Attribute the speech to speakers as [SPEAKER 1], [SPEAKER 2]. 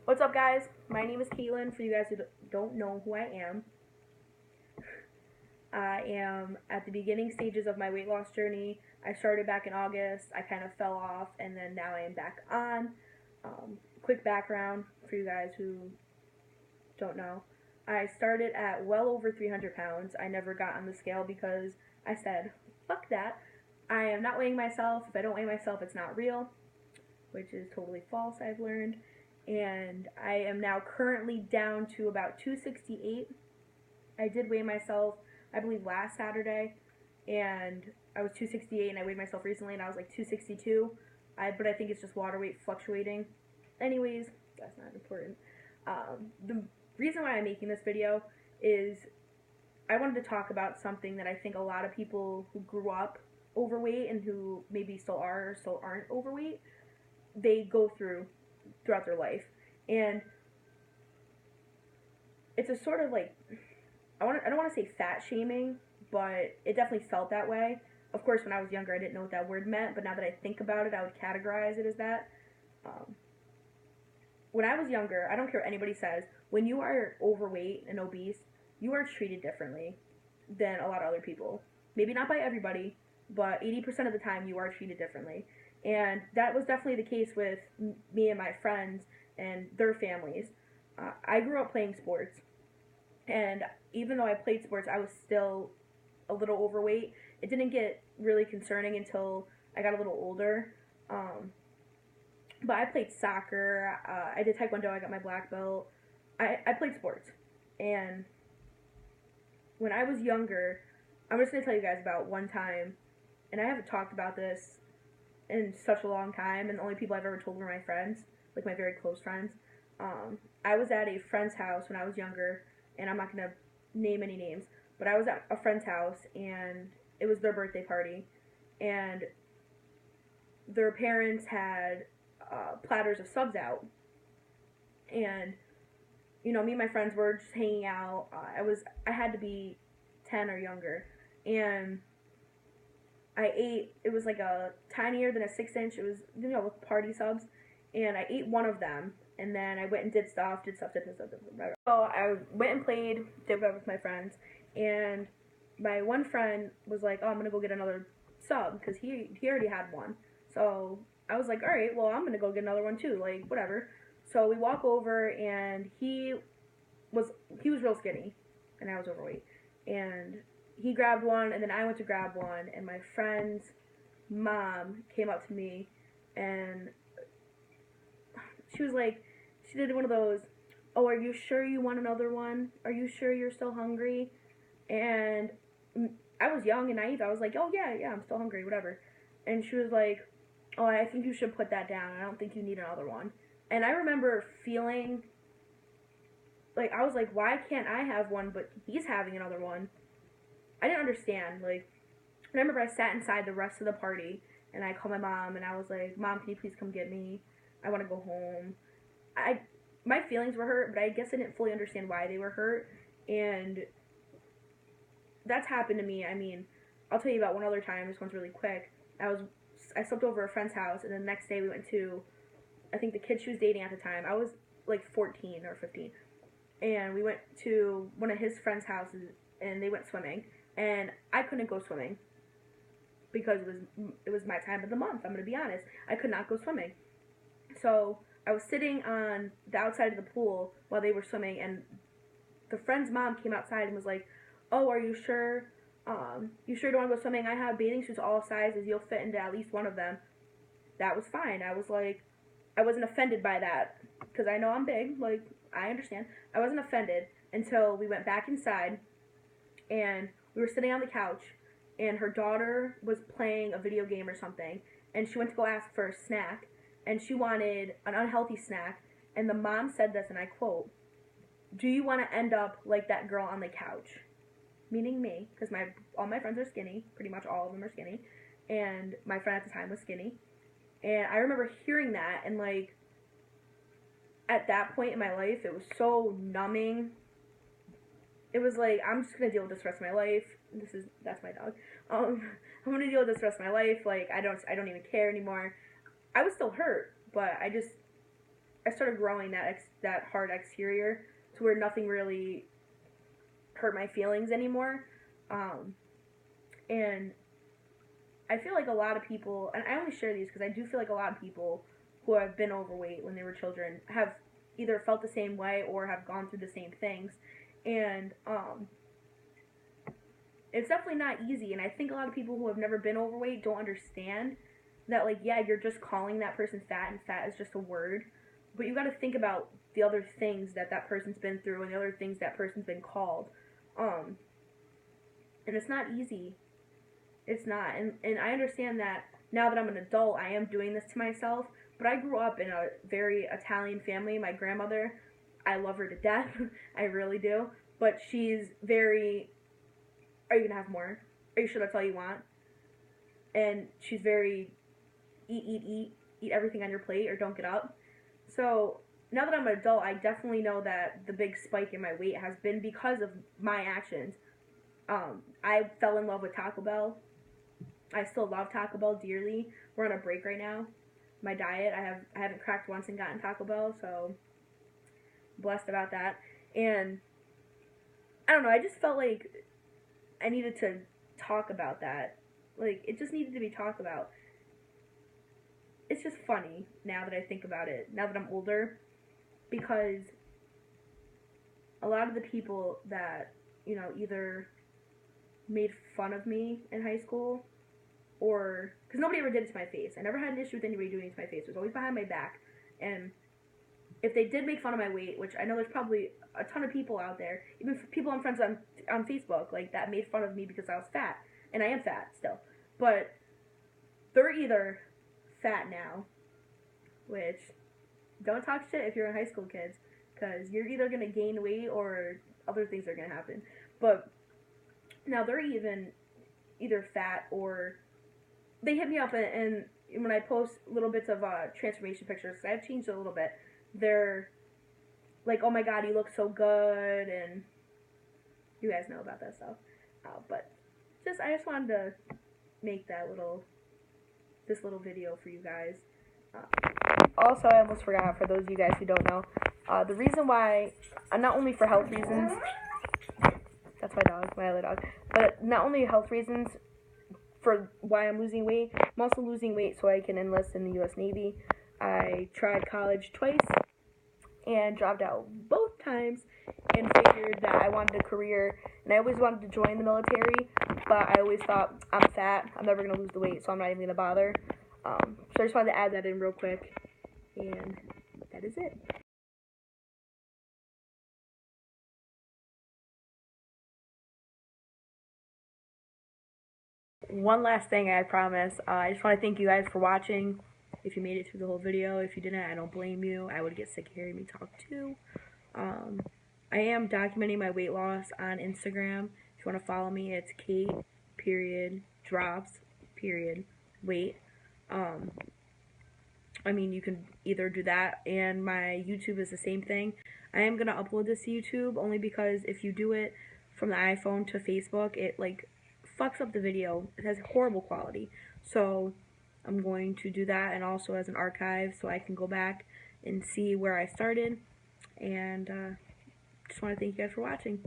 [SPEAKER 1] What's up, guys? My name is Caitlin. For you guys who don't know who I am at the beginning stages of my weight loss journey. I started back in August. I kind of fell off, and then now I am back on. Quick background for you guys who don't know. I started at well over 300 pounds. I never got on the scale because I said, fuck that. I am not weighing myself. If I don't weigh myself, it's not real, which is totally false, I've learned. And I am now currently down to about 268. I did weigh myself, I believe, last Saturday, and I was 268, and I weighed myself recently, and I was like 262. But I think it's just water weight fluctuating. Anyways, that's not important. The reason why I'm making this video is I wanted to talk about something that I think a lot of people who grew up overweight and who maybe still are or still aren't overweight, they go throughout their life. And it's a sort of like, I don't want to say fat shaming, but it definitely felt that way. Of course, when I was younger, I didn't know what that word meant, but now that I think about it, I would categorize it as that. When I was younger, I don't care what anybody says, when you are overweight and obese, you are treated differently than a lot of other people. Maybe not by everybody, but 80% of the time you are treated differently. And that was definitely the case with me and my friends and their families. I grew up playing sports, and even though I played sports, I was still a little overweight. It didn't get really concerning until I got a little older. But I played soccer. I did taekwondo. I got my black belt. I played sports. And when I was younger, I'm just going to tell you guys about one time, and I haven't talked about this in such a long time, and the only people I've ever told were my friends, like my very close friends. I was at a friend's house when I was younger, and I'm not going to name any names, but I was at a friend's house, and it was their birthday party, and their parents had platters of subs out, and me and my friends were just hanging out. I had to be 10 or younger, and I ate, it was like a tinier than a 6-inch, it was, with party subs, and I ate one of them, and then I went and did stuff. So I went and played, did whatever with my friends, and my one friend was like, oh, I'm gonna go get another sub, because he already had one. So I was like, alright, well, I'm gonna go get another one too, like, whatever. So we walk over, and he was real skinny, and I was overweight, and he grabbed one, and then I went to grab one, and my friend's mom came up to me, and she was like, she did one of those, oh, are you sure you want another one? Are you sure you're still hungry? And I was young and naive. I was like, oh, yeah, I'm still hungry, whatever. And she was like, oh, I think you should put that down. I don't think you need another one. And I remember feeling like, I was like, why can't I have one, but he's having another one? I didn't understand. Like, I remember I sat inside the rest of the party, and I called my mom, and I was like, Mom, can you please come get me? I want to go home. My feelings were hurt, but I guess I didn't fully understand why they were hurt, and that's happened to me. I mean, I'll tell you about one other time. This one's really quick. I slept over at a friend's house, and the next day we went to, I think the kid she was dating at the time, I was like 14 or 15, and we went to one of his friend's houses, and they went swimming, and I couldn't go swimming because it was my time of the month. I'm going to be honest. I could not go swimming. So I was sitting on the outside of the pool while they were swimming, and the friend's mom came outside and was like, oh, are you sure? You sure you don't want to go swimming? I have bathing suits all sizes. You'll fit into at least one of them. That was fine. I was like, I wasn't offended by that because I know I'm big. Like, I understand. I wasn't offended until we went back inside, and we were sitting on the couch, and her daughter was playing a video game or something, and she went to go ask for a snack, and she wanted an unhealthy snack, and the mom said this, and I quote, do you want to end up like that girl on the couch? Meaning me, because all my friends are skinny, pretty much all of them are skinny, and my friend at the time was skinny, and I remember hearing that, and like, at that point in my life, it was so numbing. It was like, I'm just gonna deal with this rest of my life. That's my dog. I'm gonna deal with this rest of my life. Like, I don't even care anymore. I was still hurt, but I started growing that hard exterior to where nothing really hurt my feelings anymore. And I feel like a lot of people, and I only share these because I do feel like a lot of people who have been overweight when they were children have either felt the same way or have gone through the same things. And it's definitely not easy. And I think a lot of people who have never been overweight don't understand that, like, yeah, you're just calling that person fat, and fat is just a word. But you got to think about the other things that that person's been through and the other things that person's been called. And it's not easy. It's not. And I understand that now that I'm an adult, I am doing this to myself. But I grew up in a very Italian family. My grandmother, I love her to death. I really do. But she's very, are you going to have more? Are you sure that's all you want? And she's very, eat everything on your plate or don't get up. So now that I'm an adult, I definitely know that the big spike in my weight has been because of my actions. I fell in love with Taco Bell. I still love Taco Bell dearly. We're on a break right now. My diet, I haven't cracked once and gotten Taco Bell, so blessed about that. And I don't know, I just felt like I needed to talk about that. Like, it just needed to be talked about. It's just funny now that I think about it, now that I'm older, because a lot of the people that, you know, either made fun of me in high school, or, because nobody ever did it to my face. I never had an issue with anybody doing it to my face. It was always behind my back. And if they did make fun of my weight, which I know there's probably a ton of people out there, even people I'm friends on Facebook, like, that made fun of me because I was fat. And I am fat still. But they're either fat now, which, don't talk shit if you're in high school, kids, because you're either going to gain weight or other things are going to happen. But now they're either fat, or they hit me up, and when I post little bits of transformation pictures, because I've changed a little bit, they're like, oh my god, you look so good, and you guys know about that stuff. But I just wanted to make this little video for you guys. Also, I almost forgot, for those of you guys who don't know, the reason why, not only for health reasons, that's my dog, my other dog, but not only health reasons for why I'm losing weight, I'm also losing weight so I can enlist in the U.S. Navy. I tried college twice and dropped out both times, and figured that I wanted a career, and I always wanted to join the military, but I always thought, I'm fat, I'm never going to lose the weight, so I'm not even going to bother. So I just wanted to add that in real quick, and that is it. One last thing, I promise. I just want to thank you guys for watching. If you made it through the whole video, if you didn't, I don't blame you. I would get sick of hearing me talk too. I am documenting my weight loss on Instagram. If you want to follow me, it's cait.drops.weight. I mean, you can either do that, and my YouTube is the same thing. I am going to upload this to YouTube only because if you do it from the iPhone to Facebook, it, like, fucks up the video. It has horrible quality. So I'm going to do that, and also as an archive, so I can go back and see where I started. And just want to thank you guys for watching.